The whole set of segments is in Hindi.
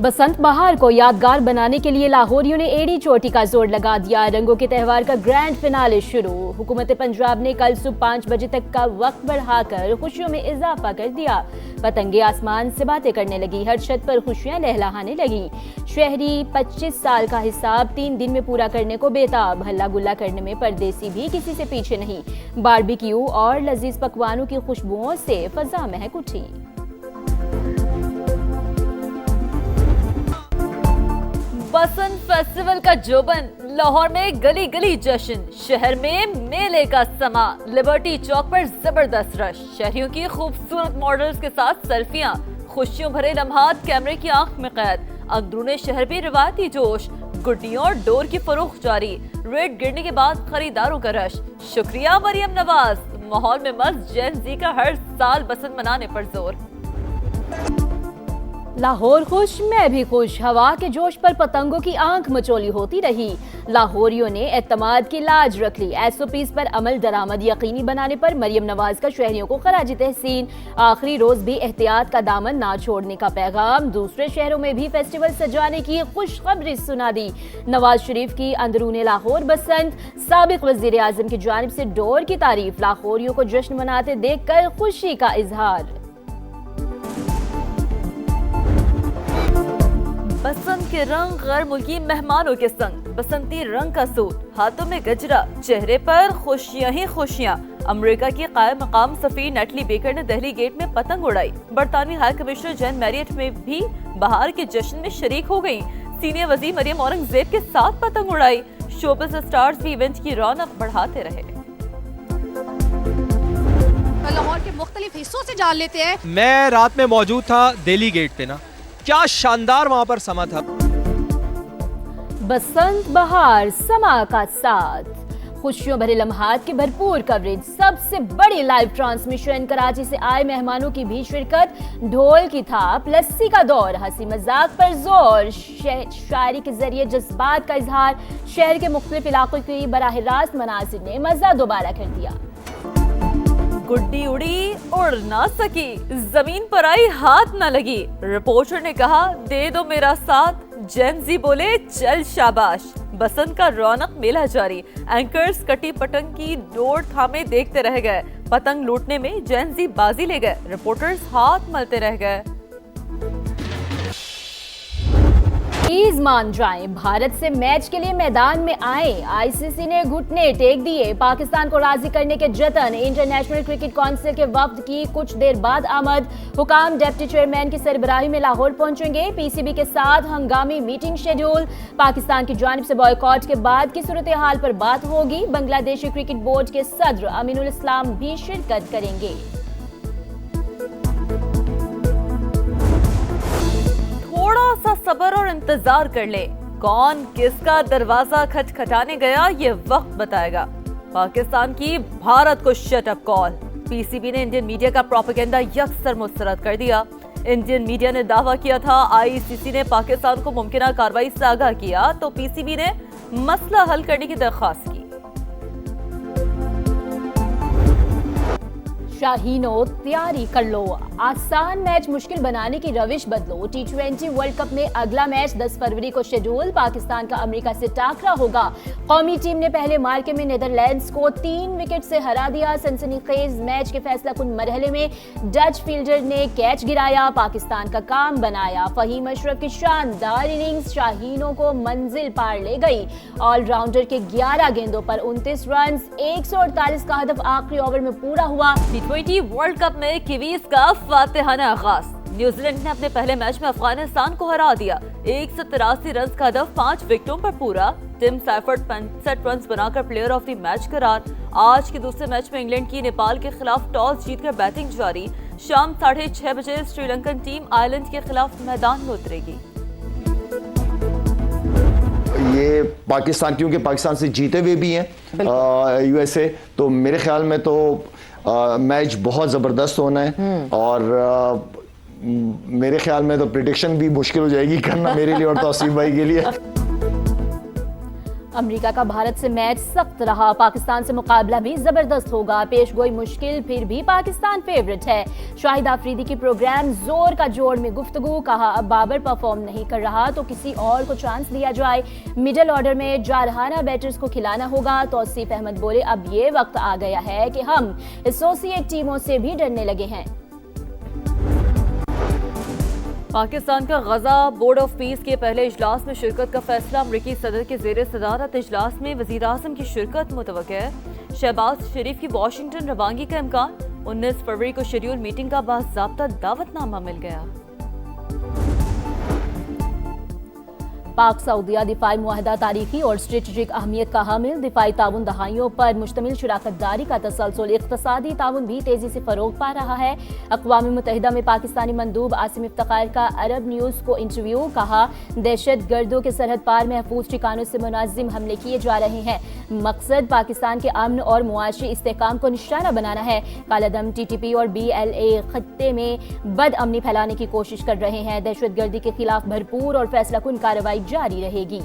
बसंत बहार को यादगार बनाने के लिए लाहौरियों ने एड़ी चोटी का जोर लगा दिया। रंगों के त्यौहार का ग्रैंड फिनाले शुरू। हुकूमत पंजाब ने कल सुबह 5 बजे तक का वक्त बढ़ाकर खुशियों में इजाफा कर दिया। पतंगे आसमान से बातें करने लगी, हर छत पर खुशियां लहलहाने लगी। शहरी 25 साल का हिसाब 3 दिन में पूरा करने को बेताब। हल्ला गुल्ला करने में परदेसी भी किसी से पीछे नहीं। बारबेक्यू और लजीज पकवानों की खुशबुओं से फजा महक उठी। बसंत फेस्टिवल का जोबन, लाहौर में गली गली जश्न, शहर में मेले का समा। लिबर्टी चौक पर जबरदस्त रश, शहरियों की खूबसूरत मॉडल्स के साथ सेल्फियां, खुशियों भरे लम्हात कैमरे की आंख में कैद। अंदरूने शहर भी रिवायती जोश, गुड्डियों और डोर की फरोख्त जारी। रेट गिरने के बाद खरीदारों का रश। शुक्रिया मरियम नवाज। माहौल में मस्त जेन जी का हर साल बसंत मनाने पर जोर। लाहौर खुश, मैं भी खुश। हवा के जोश पर पतंगों की आंख मचोली होती रही। लाहौरियों ने एतमाद की लाज रख ली। SOPs पर अमल दरामद यकीनी बनाने पर मरियम नवाज का शहरियों को खराज तहसीन। आखिरी रोज भी एहतियात का दामन ना छोड़ने का पैगाम। दूसरे शहरों में भी फेस्टिवल सजाने की खुशखबरी सुना दी। नवाज शरीफ की अंदरूने लाहौर बसंत, साबिक वजीर आजम की जानिब से डोर की तारीफ। लाहौरियों को जश्न मनाते देखकर खुशी का इजहार। बसंत के रंग गैर मुल्की मेहमानों के संग, बसंती रंग का सूट, हाथों में गजरा, चेहरे पर खुशियां ही खुशियां। अमेरिका की कायम मकाम सफीर नेटली बेकर ने दहली गेट में पतंग उड़ाई। बरतानवी हाई कमिश्नर जैन मैरियट में भी बहार के जश्न में शरीक हो गयी। सीनियर वजीर मरियम औरंगजेब के साथ पतंग उड़ाई। शोबिज़ स्टार्स भी इवेंट की रौनक बढ़ाते रहे। लाहौर के मुख्तलिफ हिस्सों से जान लेते हैं। मैं रात में मौजूद था दिल्ली गेट पे ना, क्या शानदार वहां पर समा था। बसंत बहार समा का साथ, खुशियों भरे लम्हात की भरपूर कवरेज, सबसे बड़ी लाइव ट्रांसमिशन, कराची से आए मेहमानों की भी शिरकत, ढोल की थाप, लस्सी का दौर, हंसी मजाक पर जोर, शायरी के जरिए जज्बात का इजहार। शहर के मुख्तलिफ इलाकों की बराह रास्त मनासिर ने मजा दोबारा कर दिया। गुड्डी उड़ी उड़ ना सकी, जमीन पर आई हाथ ना लगी। रिपोर्टर ने कहा दे दो मेरा साथ, जेन जी बोले चल शाबाश। बसंत का रौनक मेला जारी। एंकर्स कटी पतंग की डोर थामे देखते रह गए। पतंग लूटने में जेन जी बाजी ले गए, रिपोर्टर्स हाथ मलते रह गए। प्लीज मान जाएं, भारत से मैच के लिए मैदान में आए। ICC ने घुटने टेक दिए। पाकिस्तान को राजी करने के जतन। इंटरनेशनल क्रिकेट काउंसिल के वफ्द की कुछ देर बाद आमद। हुकाम डिप्टी चेयरमैन की सरबराही में लाहौर पहुंचेंगे। PCB के साथ हंगामी मीटिंग शेड्यूल। पाकिस्तान की जानिब से बॉयकॉट के बाद की सूरत हाल पर बात होगी। बांग्लादेशी क्रिकेट बोर्ड के सदर अमीनुल इस्लाम भी शिरकत करेंगे। थोड़ा सा सब्र और इंतजार कर ले। कौन किसका दरवाजा खटखटाने गया ये वक्त बताएगा। पाकिस्तान की भारत को शट अप कॉल। PCB ने इंडियन मीडिया का प्रोपेगेंडा यकसर मुस्तरद कर दिया। इंडियन मीडिया ने दावा किया था ICC ने पाकिस्तान को मुमकिन कार्रवाई से आगाह किया, तो PCB ने मसला हल करने की दरख्वास्त की। शाहीनो तैयारी कर लो, आसान मैच मुश्किल बनाने की रविश बदलो। T20 वर्ल्ड कप में अगला मैच 10 फरवरी को शेड्यूल। पाकिस्तान का अमेरिका से टाकरा होगा। कौमी टीम ने पहले मार्के में नीदरलैंड्स को 3 विकेट से हरा दिया। सनसनीखेज मैच के फैसला कुन मरहले में डच फील्डर ने कैच गिराया, पाकिस्तान का काम बनाया। फहीम अशरफ की शानदार इनिंग्स शाहीनों को मंजिल पार ले गई। ऑलराउंडर के 11 गेंदों पर 29 रन, 148 का हदफ आखिरी ओवर में पूरा हुआ। T20 वर्ल्ड कप में किवीज का फातिहाना आगाज। न्यूजीलैंड ने अपने पहले मैच में अफगानिस्तान को हरा दिया। 183 रन का हदफ 5 विकेटों पर पूरा। टिम सैफर्ड 65 रन बनाकर प्लेयर ऑफ द मैच करार। आज के दूसरे मैच में इंग्लैंड की नेपाल के खिलाफ टॉस जीतकर बैटिंग जारी। शाम 6:30 बजे श्रीलंकन टीम आयरलैंड के खिलाफ मैदान में उतरेगी। ये पाकिस्तान, क्योंकि पाकिस्तान से जीते हुए भी हैं USA, तो मेरे ख्याल में तो मैच बहुत ज़बरदस्त होना है। और मेरे ख्याल में तो प्रेडिक्शन भी मुश्किल हो जाएगी करना मेरे लिए और तौसीफ भाई के लिए। अमेरिका का भारत से मैच सख्त रहा, पाकिस्तान से मुकाबला भी जबरदस्त होगा, पेशगोई मुश्किल फिर भी पाकिस्तान फेवरेट है। शाहिद आफरीदी की प्रोग्राम जोर का जोड़ में गुफ्तगू, कहा अब बाबर परफॉर्म नहीं कर रहा तो किसी और को चांस दिया जाए, मिडिल ऑर्डर में जारहाना बैटर्स को खिलाना होगा। तौसीफ अहमद बोले अब ये वक्त आ गया है कि हम एसोसिएट टीमों से भी डरने लगे हैं। पाकिस्तान का गजा बोर्ड ऑफ पीस के पहले इजलास में शिरकत का फैसला, अमरीकी सदर के जेर सदारत इजलास में वजीर आज़म की शिरकत मुतवक्किल है। शहबाज शरीफ की वाशिंगटन रवानगी का इम्कान, 19 फरवरी को शेड्यूल मीटिंग का बाज़ाब्ता दावतनामा मिल गया। पाक सऊदिया दिफाई मुआहदा तारीखी और स्ट्रेटेजिक अहमियत का हामिल, दिफाई ताउन दहाइयों पर मुश्तमिल शराकतदारी का तसलसल, इक़्तिसादी ताउन भी तेजी से फरोग पा रहा है। अक़वाम मुत्तहिदा में पाकिस्तानी मंदूब आसिम इफ्तिखार का अरब न्यूज़ को इंटरव्यू, कहा दहशत गर्दों के सरहद पार महफूज ठिकानों से मुनाजिम हमले किए जा रहे हैं, मकसद पाकिस्तान के अमन और मुआशी इस्तेहकाम को निशाना बनाना है। कालादम TTP और BLA खत्ते में बदअमनी फैलाने की कोशिश कर रहे हैं, दहशत गर्दी के खिलाफ भरपूर और फैसलाकुन कार्रवाई जारी रहेगी।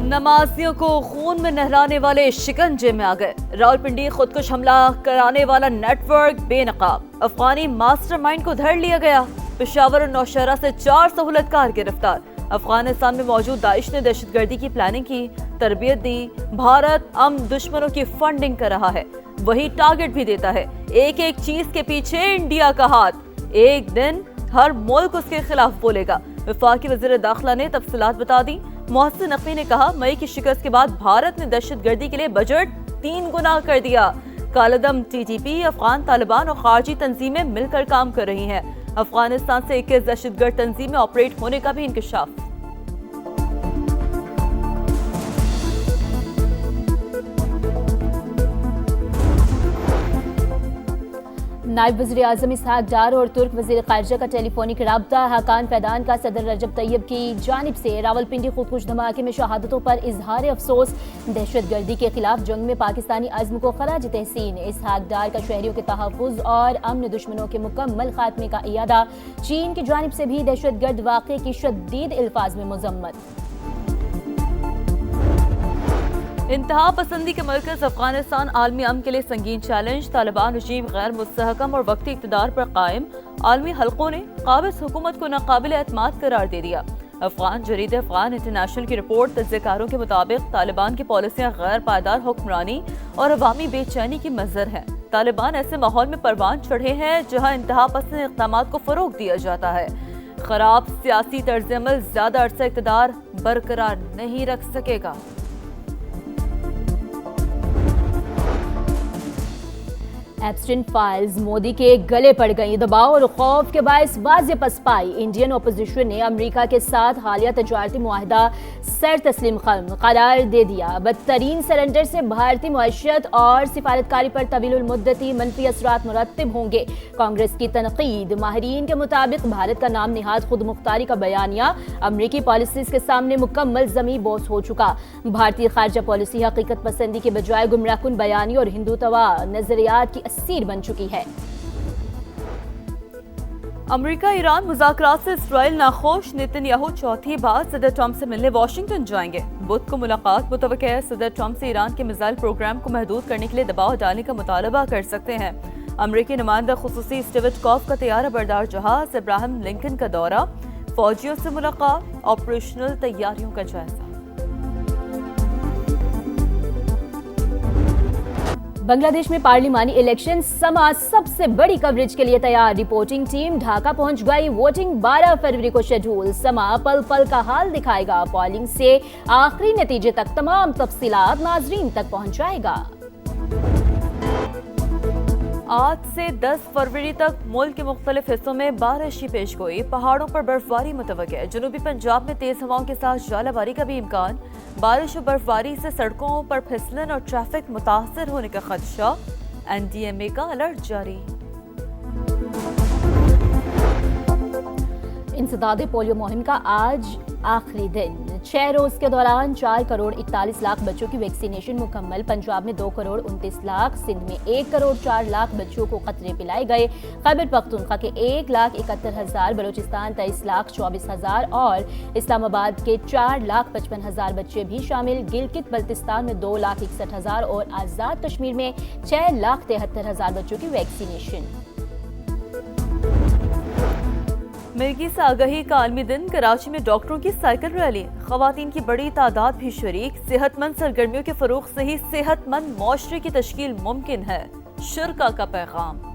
नमाजियों को खून में नहलाने वाले शिकंजे में आ गए, रावलपिंडी खुदकुश हमला कराने वाला नेटवर्क बेनकाब, अफगानी मास्टरमाइंड को धर लिया गया। पेशावर और नौशहरा से 4 सहूलतकार गिरफ्तार, अफगानिस्तान में मौजूद दाइश ने दहशतगर्दी की प्लानिंग की, तरबियत दी। भारत दुश्मनों की फंडिंग कर रहा है, वही टारगेट भी देता है। एक एक चीज के पीछे इंडिया का हाथ, एक दिन हर मुल्क उसके खिलाफ बोलेगा। वफाकी वज़ीर दाखिला ने तफसीलात बता दी। मोहसिन नकवी ने कहा मई की शिकस्त के बाद भारत ने दहशतगर्दी के लिए बजट 3 गुना कर दिया। कालादम TTP, अफगान तालिबान और खारजी तंजीमें मिलकर काम कर रही हैं। अफगानिस्तान से 21 दहशतगर्द तंजीमें ऑपरेट होने का भी इंकशाफ। नायब वज़ीर आज़म इसहाक डार और तुर्क वज़ीर ख़ारिजा का टेलीफोनिक राब्ता, हाकान फैदान का सदर रजब तैयब की जानिब से रावलपिंडी खुदकुश धमाके में शहादतों पर इजहार अफसोस, दहशतगर्दी के खिलाफ जंग में पाकिस्तानी अज़्म को खराज तहसीन। इसहाक डार का शहरियों के तहफ़्फ़ुज़ और अमन दुश्मनों के मुकम्मल खात्मे का इयादा, चीन की जानिब से भी दहशतगर्द वाक़े की शदीद अल्फाज में मज़म्मत। इंतहा पसंदी के मरकज अफगानिस्तान आलमी अमन के लिए संगीन चैलेंज, तालिबान रजीम गैर मुस्तहकम और वक्ती इक़्तिदार पर कायम, आलमी हलकों ने काबिज़ हुकूमत को नाकाबिल एतमाद करार दे दिया। अफगान जरीदे अफगान इंटरनेशनल की रिपोर्ट, तज्ज़ियाकारों के मुताबिक तालिबान की पॉलिसियाँ गैर पायदार हुक्मरानी और अवामी बेचैनी की मज़हर है। तालिबान ऐसे माहौल में परवान चढ़े हैं जहाँ इंतहा पसंद इक़दामात को फ़रोग़ दिया जाता है। खराब सियासी तर्ज़ अमल ज़्यादा अरसा इक़्तिदार बरकरार नहीं रख सकेगा। एप्स्टीन फाइल्स मोदी के गले पड़ गई, दबाव और खौफ के बायस वाज़ेह पसपाई। इंडियन अपोजिशन ने अमेरिका के साथ हालिया तजारती मुआहदा सर तस्लीम खत्म करार दे दिया। बदतरीन सरेंडर से भारतीय मईशत और सिफारतकारी पर तवील मुद्दती मनफी असरात मुरत्तिब होंगे। कांग्रेस की तनकीद, माहिरीन के मुताबिक भारत का नाम निहाद खुद मुख्तारी का बयानिया अमरीकी पॉलिसीज के सामने मुकम्मल ज़मी बोस हो चुका। भारतीय खारजा पॉलिसी हकीकत पसंदी के बजाय गुमराहकुन बयानी और हिंदुत्वा नजरियात की असीर बन चुकी है। अमेरिका ईरान मुज़ाकरात से इस्राइल नाखुश, नेतन्याहू चौथी बार सदर ट्रंप से मिलने वाशिंगटन जाएंगे। बुध को मुलाकात मुतवक्किल है। सदर ट्रंप से ईरान के मिसाइल प्रोग्राम को महदूद करने के लिए दबाव डालने का मुतालबा कर सकते हैं। अमेरिकी नुमाइंदा खुसूसी स्टीवटकॉफ का तैयारा बरदार जहाज, इब्राहिम लिंकन का दौरा, फौजियों से मुलाकात, ऑपरेशनल तैयारियों का जायजा। बांग्लादेश में पार्लिमानी इलेक्शन समाज सबसे बड़ी कवरेज के लिए तैयार। रिपोर्टिंग टीम ढाका पहुंच गई। वोटिंग 12 फरवरी को शेड्यूल। समा पल पल का हाल दिखाएगा। पोलिंग से आखिरी नतीजे तक तमाम तफसीलात नाजरीन तक पहुंचाएगा। आज से 10 फरवरी तक मुल्क के मुख्तलिफ हिस्सों में बारिश की पेशगोई, पहाड़ों पर बर्फबारी मुतवक्किल। जनूबी पंजाब में तेज हवाओं के साथ जालाबारी का भी इम्कान। बारिश और बर्फबारी से सड़कों पर फिसलन और ट्रैफिक मुतासर होने का खदशा। NDMA का अलर्ट जारी। इंसदाद पोलियो मुहिम का आज आखिरी दिन। 6 रोज के दौरान 4 करोड़ 41 लाख बच्चों की वैक्सीनेशन मुकम्मल। पंजाब में 2 करोड़ 29 लाख, सिंध में 1 करोड़ 4 लाख बच्चों को कतरे पिलाए गए। खैबर पख्तूनख्वा के 1,71,000, बलूचिस्तान 23,24,000 और इस्लामाबाद के 4,55,000 बच्चे भी शामिल। गिलगित बल्तिस्तान में 2,61,000 और आज़ाद कश्मीर में 6,73,000 बच्चों की वैक्सीनेशन। मिर्गी से आगाही का आलमी दिन। कराची में डॉक्टरों की साइकिल रैली, खवातीन की बड़ी तादाद भी शरीक। सेहतमंद सरगर्मियों के फरोग से ही सेहतमंद मुआशरे की तश्कील मुमकिन है, शुरा का पैगाम।